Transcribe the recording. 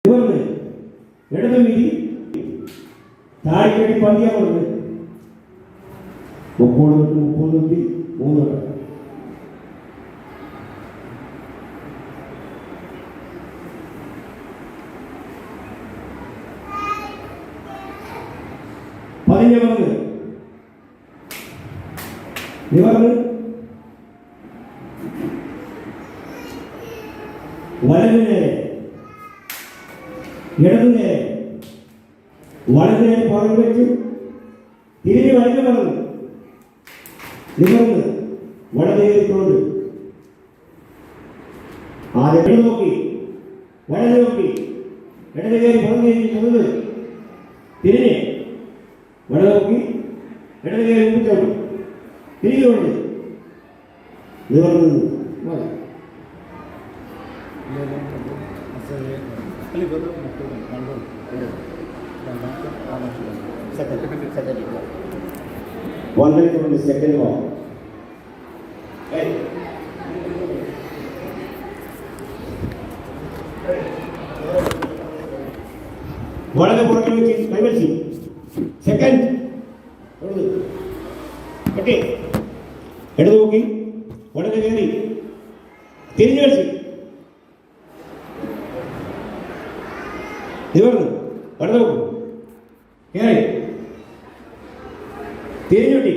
നിവർന്ന് ഇടത് വീതി താഴെക്കടി പന്തിയാവുന്നത് 30-33 പതിഞ്ഞവന്ന് നിവർന്ന് വലതിനെ ഇടതിനെ വലതിനെ പുറം വെച്ച് തിരിഞ്ഞ് വലത് പറഞ്ഞു നിവർന്ന് വലതേറിക്കൊണ്ട് ആദ്യം ഇടത് നോക്കി വലത് നോക്കി ഇടത് കയറി പുറം തിരിഞ്ഞ് വലത് നോക്കി ഇടത് കയറി മുമ്പിച്ചോട്ട് തിരിഞ്ഞുകൊണ്ട് നിവർന്ന് സെക്കൻഡ് വളരെ പുറകിൽ വെച്ച് കൈവച്ച് സെക്കൻഡ് ഓക്കെ ഇടത് നോക്കി വളരെ കയറി തിരിഞ്ഞു കളിച്ച് നിവർന്ന് വലത് നോക്കും കയറി തിരിഞ്ഞുട്ടി